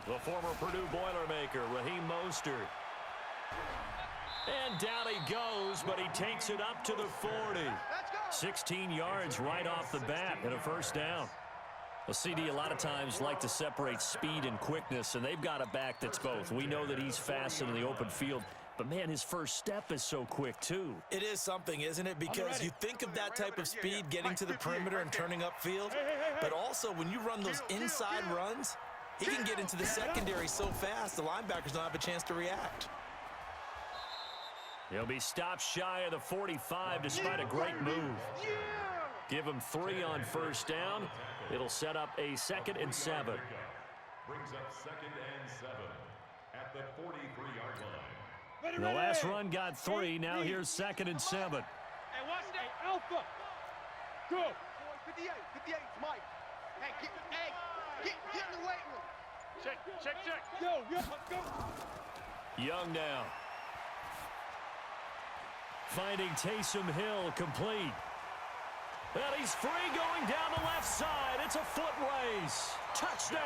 The former Purdue Boilermaker, Raheem Mostert. And down he goes, but he takes it up to the 40. 16 yards right off the bat and a first down. Well, CD, a lot of times like to separate speed and quickness, and they've got a back that's both. We know that he's fast in the open field, but, man, his first step is so quick, too. It is something, isn't it? Because you think of that type of speed getting to the perimeter and turning upfield, but also when you run those inside runs, he can get into the secondary so fast the linebackers don't have a chance to react. He'll be stopped shy of the 45 despite a great move. Give him 3 on first down. It'll set up a 2nd and 7. Brings up 2nd and 7 at the 43-yard line. The last run got 3. Now here's 2nd and 7. Hey, watch that. Alpha. Go. 58, Mike. Hey, get in the weight room. Check. Go. Young now. Finding Taysom Hill complete. Well, he's free going down the left side. It's a foot race. Touchdown.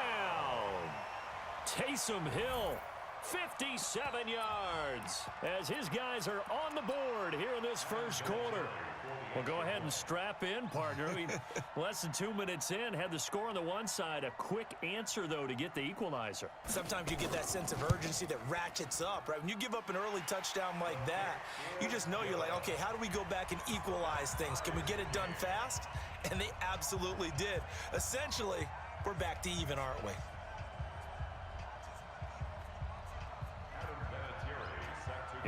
Taysom Hill, 57 yards, as his guys are on the board here in this first quarter. Well, go ahead and strap in, partner. Less than 2 minutes in, had the score on the one side. A quick answer, though, to get the equalizer. Sometimes you get that sense of urgency that ratchets up, right? When you give up an early touchdown like that, you just know you're like, okay, how do we go back and equalize things? Can we get it done fast? And they absolutely did. Essentially, we're back to even, aren't we?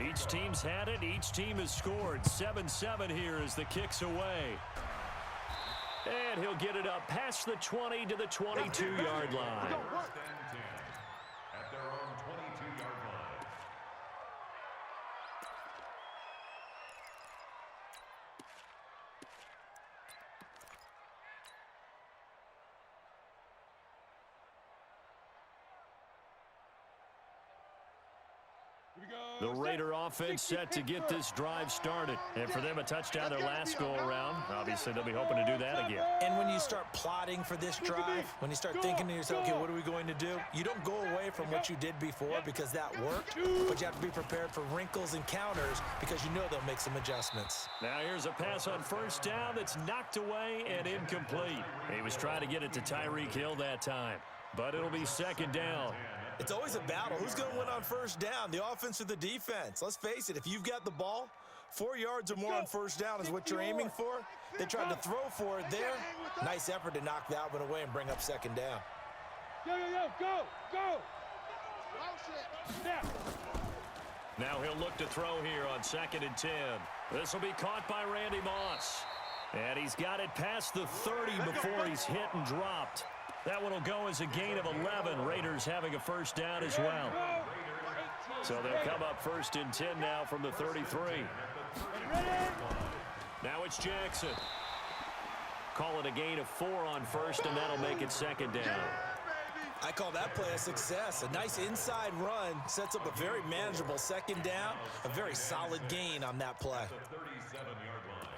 Each team's had it. Each team has scored. 7-7 here as the kick's away. And he'll get it up past the 20 to the 22-yard line. At their own 22-yard line. The Raider offense set to get this drive started. And for them, a touchdown their last go-around. Obviously, they'll be hoping to do that again. And when you start plotting for this drive, when you start thinking to yourself, okay, what are we going to do? You don't go away from what you did before because that worked, but you have to be prepared for wrinkles and counters because you know they'll make some adjustments. Now here's a pass on first down that's knocked away and incomplete. He was trying to get it to Tyreek Hill that time, but it'll be 2nd down. It's always a battle. Who's going to win on first down, the offense or the defense? Let's face it, if you've got the ball, 4 yards or more on first down is what you're aiming for. They tried to throw for it there. Nice effort to knock that one away and bring up 2nd down. Go. Now he'll look to throw here on 2nd and 10. This will be caught by Randy Moss. And he's got it past the 30 before he's hit and dropped. That one will go as a gain of 11. Raiders having a first down as well. So they'll come up 1st and 10 now from the 33. Now it's Jackson. Call it a gain of 4 on first, and that'll make it 2nd down. I call that play a success. A nice inside run sets up a very manageable 2nd down. A very solid gain on that play. The 37-yard line.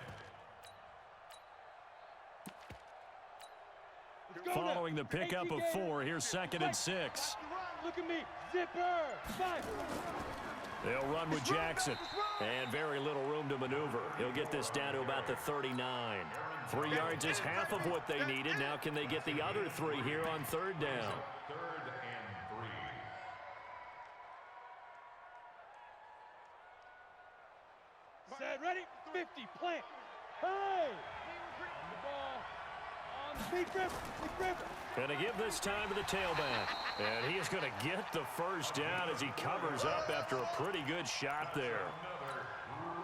Following the pickup of 4, here's 2nd and 6. Look at me. Zipper. 5. They'll run with Jackson. And very little room to maneuver. He'll get this down to about the 39. 3 yards is half of what they needed. Now can they get the other 3 here on 3rd down? 3rd and 3. Set, ready? 50, plant. Hey! On the ball. On the big grip. Going to give this time to the tailback. And he is going to get the first down as he covers up after a pretty good shot there.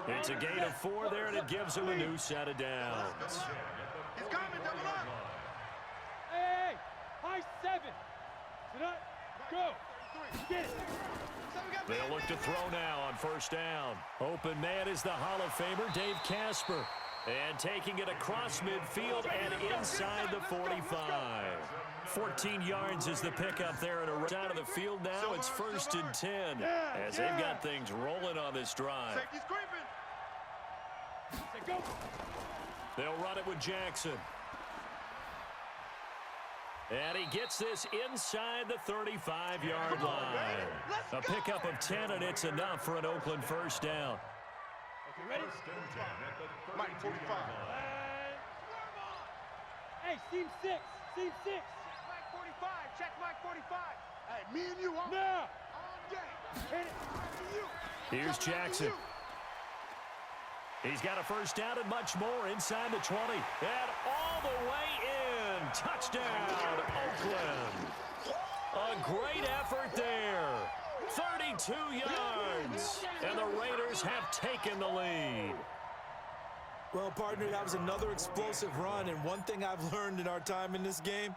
It's a gain of 4 there, and it gives him a new set of downs. He's coming, double up. Hey! High 7. Sit up. Go. Get it. They'll look to throw now on first down. Open man is the Hall of Famer, Dave Casper. And taking it across midfield and inside the 45. 14 yards is the pickup there. And out of the field now, it's 1st and 10 as they've got things rolling on this drive. Safety's creeping. They'll run it with Jackson. And he gets this inside the 35-yard line. A pickup of 10, and it's enough for an Oakland first down. Okay, ready? Mike, 45. Hey, seam 6. Seam 6. Mike 45. Check Mike 45. Hey, me and you. Now. On game. Hit it. Here's Jackson. He's got a first down and much more inside the 20. And all the way in. Touchdown, Oakland. A great effort there. 32 yards. And the Raiders have taken the lead. Well, partner, that was another explosive run, and one thing I've learned in our time in this game,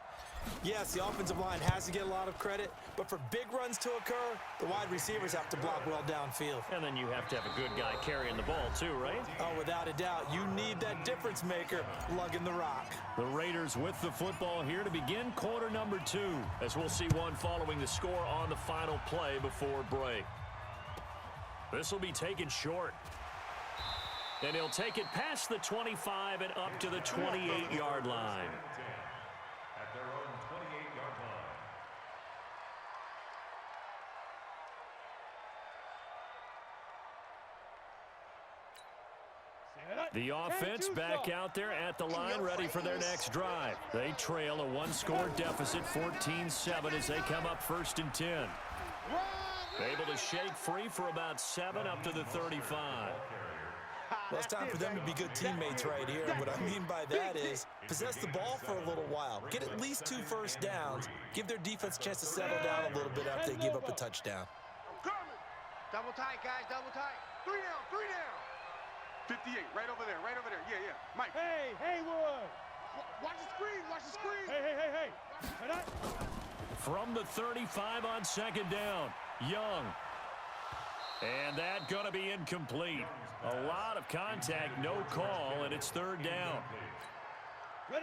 yes, the offensive line has to get a lot of credit, but for big runs to occur, the wide receivers have to block well downfield. And then you have to have a good guy carrying the ball too, right? Oh, without a doubt. You need that difference maker lugging the rock. The Raiders with the football here to begin quarter number 2, as we'll see one following the score on the final play before break. This will be taken short. And he'll take it past the 25 and up to the 28-yard line. At their own 28-yard line. The offense back out there at the line, ready for their next drive. They trail a one-score deficit, 14-7, as they come up 1st and 10. Able to shake free for about 7 up to the 35. Well, it's time for them to be good teammates right here. And what I mean by that is possess the ball for a little while. Get at least 2 first downs. Give their defense a chance to settle down a little bit after they give up a touchdown. Double tight, guys, double tight. 3 down, 3 down. 58, right over there, right over there. Yeah, yeah. Mike. Hey, Haywood. Watch the screen, watch the screen. Hey. From the 35 on 2nd down, Young. And that going to be incomplete. A lot of contact, no call, and it's 3rd down.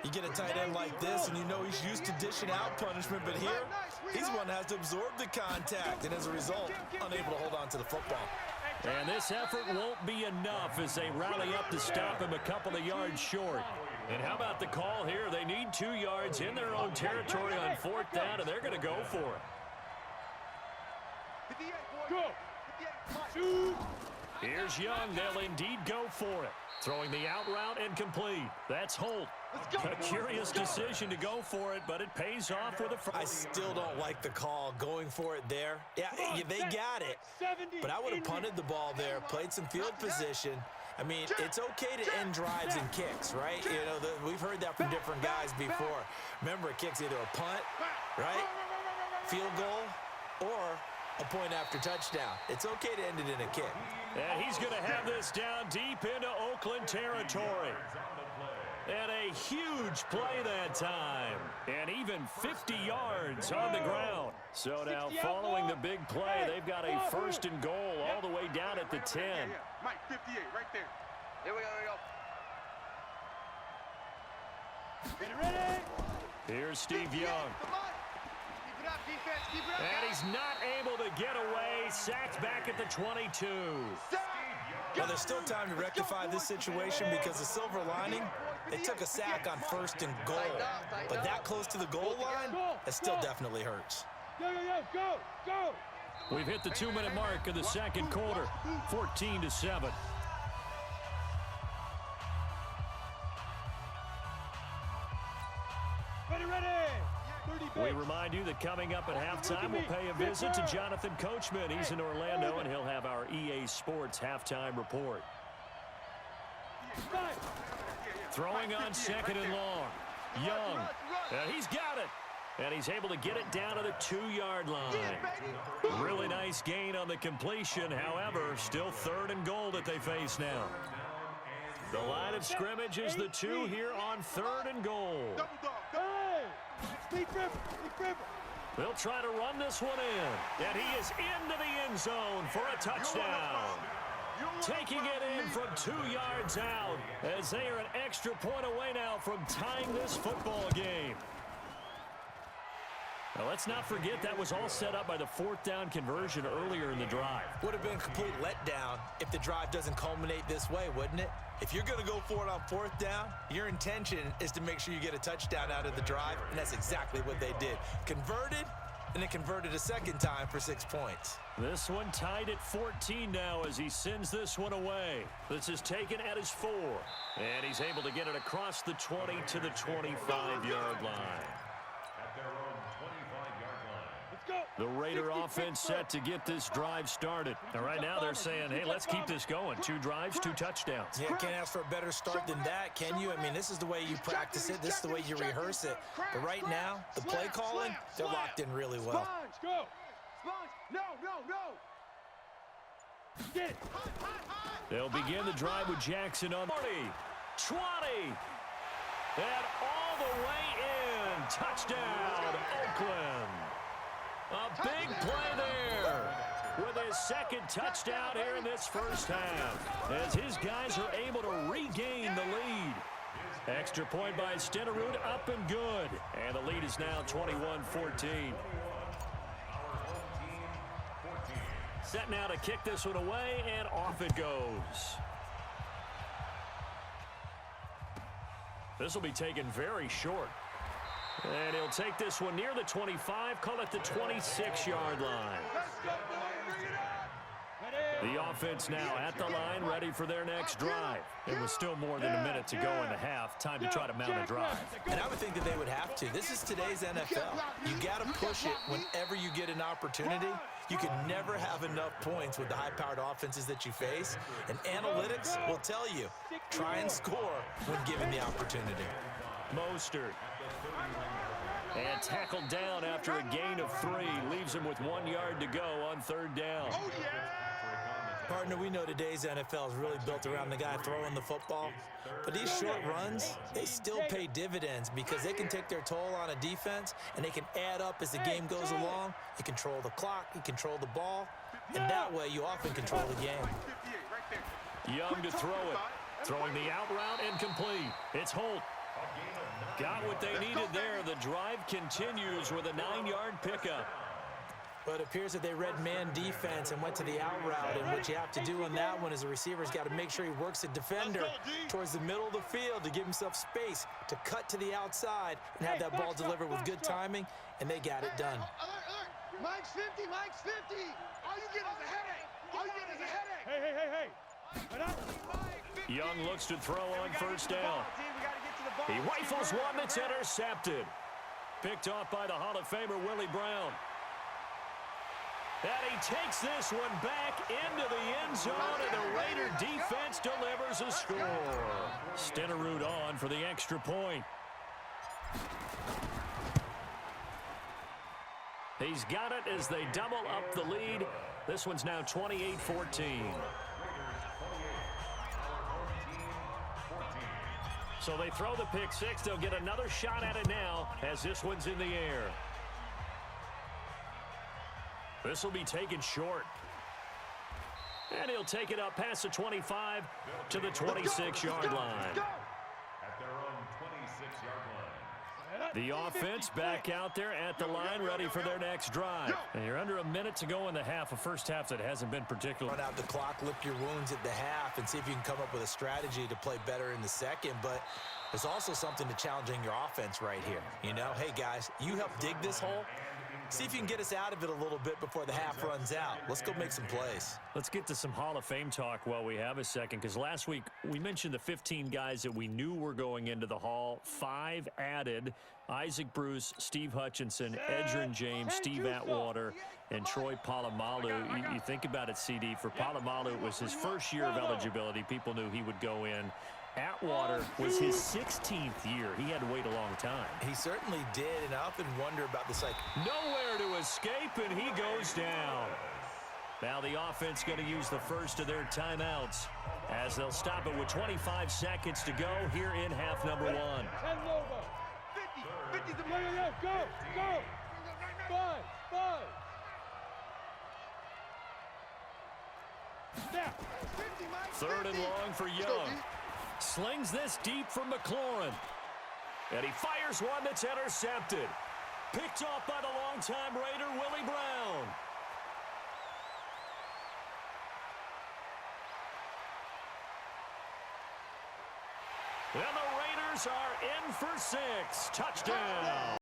You get a tight end like this, and you know he's used to dishing out punishment, but here, he's one that has to absorb the contact, and as a result, unable to hold on to the football. And this effort won't be enough as they rally up to stop him a couple of yards short. And how about the call here? They need 2 yards in their own territory on 4th down, and they're going to go for it. 58, boys. Go. 58, Shoot. Here's Young. They'll indeed go for it. Throwing the out route incomplete. That's Holt. A curious decision to go for it, but it pays off with a I still don't like the call going for it there. Yeah, they got it. But I would have punted the ball there, played some field position. I mean, it's okay to end drives and kicks, right? You know, we've heard that from different guys before. Remember, a kick's either a punt, right, field goal, or a point after touchdown. It's okay to end it in a kick. And he's going to have this down deep into Oakland territory. And a huge play that time. And even 50 yards on the ground. So now following the big play, they've got a 1st and goal all the way down at the 10. Yeah. Mike, 58, right there. Here we go, Ready? Here's Steve Young. Keep it up, defense. Keep it up. And he's not able to get away. Sacked back at the 22. Well, there's still time to rectify this situation because the silver lining, they took a sack on 1st and goal. But that close to the goal line, that still definitely hurts. Go. We've hit the 2-minute mark of the 2nd quarter, 14-7. Ready. We remind you that coming up at halftime, we'll pay a visit to Jonathan Coachman. He's in Orlando, and he'll have our EA Sports halftime report. Throwing on 2nd and long. Young, and he's got it. And he's able to get it down to the 2-yard line. Really nice gain on the completion. However, still 3rd and goal that they face now. The line of scrimmage is the 2 here on 3rd and goal. They'll try to run this one in. And he is into the end zone for a touchdown. Taking it in from 2 yards out as they are an extra point away now from tying this football game. Now, let's not forget that was all set up by the fourth down conversion earlier in the drive. Would have been a complete letdown if the drive doesn't culminate this way, wouldn't it? If you're going to go for it on fourth down, your intention is to make sure you get a touchdown out of the drive, and that's exactly what they did. Converted, and then converted a second time for 6 points. This one tied at 14 now as he sends this one away. This is taken at his 4. And he's able to get it across the 20 to the 25-yard line. At their own 25-yard line. Let's go. The Raider offense set to get this drive started. And right now they're saying, hey, let's keep this going. 2 drives, 2 touchdowns. Yeah, can't ask for a better start than that, can you? I mean, this is the way you practice it. This is the way you rehearse it. But right now, the play calling, they're locked in really well. Let's go. No, no, no. Get it. They'll begin the drive with Jackson on 40, 20, and all the way in. Touchdown, Oakland. A big play there with his second touchdown here in this first half as his guys are able to regain the lead. Extra point by Stenerud, up and good. And the lead is now 21-14. Set now to kick this one away, and off it goes. This will be taken very short. And he'll take this one near the 25, call it the 26-yard line. The offense now at the line, ready for their next drive. It was still more than a minute to go in the half. Time to try to mount a drive. And I would think that they would have to. This is today's NFL. You got to push it whenever you get an opportunity. You can never have enough points with the high-powered offenses that you face. And analytics will tell you, try and score when given the opportunity. Mostert. And tackled down after a gain of 3. Leaves him with 1 yard to go on third down. Partner, we know today's NFL is really built around the guy throwing the football. But these short runs, they still pay dividends because they can take their toll on a defense and they can add up as the game goes along. You control the clock, you control the ball, and that way you often control the game. Young to throw it. Throwing the out route and complete. It's Holt. Got what they needed there. The drive continues with a 9-yard pickup. But it appears that they read man defense and went to the out route, and what you have to do on that one is the receiver's got to make sure he works the defender towards the middle of the field to give himself space to cut to the outside and have that ball delivered with good timing, and they got it done. Mike's 50, Mike's 50. All you get is a headache. All you get is a headache. Hey. Young looks to throw on first down. He rifles one that's intercepted. Picked off by the Hall of Famer Willie Brown. And he takes this one back into the end zone, and the Raider defense delivers a score. Stenerud on for the extra point. He's got it as they double up the lead. This one's now 28-14. So they throw the pick six. They'll get another shot at it now as this one's in the air. This will be taken short. And he'll take it up past the 25 to the 26-yard line. At their own 26-yard line. The offense back out there at the line, ready for their next drive. And you're under a minute to go in the half, a first half that hasn't been particular. Run out the clock, lick your wounds at the half, and see if you can come up with a strategy to play better in the second. But there's also something to challenging your offense right here. You know, hey, guys, you help dig this hole. See if you can get us out of it a little bit before the half runs out. Let's go make some plays. Let's get to some Hall of Fame talk while we have a second, because last week we mentioned the 15 guys that we knew were going into the Hall. 5 added: Isaac Bruce, Steve Hutchinson, Edgerrin James, Steve Atwater, and Troy Polamalu. You think about it, CD. For Polamalu, it was his first year of eligibility. People knew he would go in. Atwater was his 16th year. He had to wait a long time. He certainly did, and I often wonder about this. Nowhere to escape, and he goes down. Now the offense going to use the first of their timeouts as they'll stop it with 25 seconds to go here in half number 1. 10 Lobo. 50. Go. 5. Now. 3rd and long for Young. Slings this deep from McLaurin. And he fires one that's intercepted. Picked off by the longtime Raider, Willie Brown. And the Raiders are in for 6. Touchdown.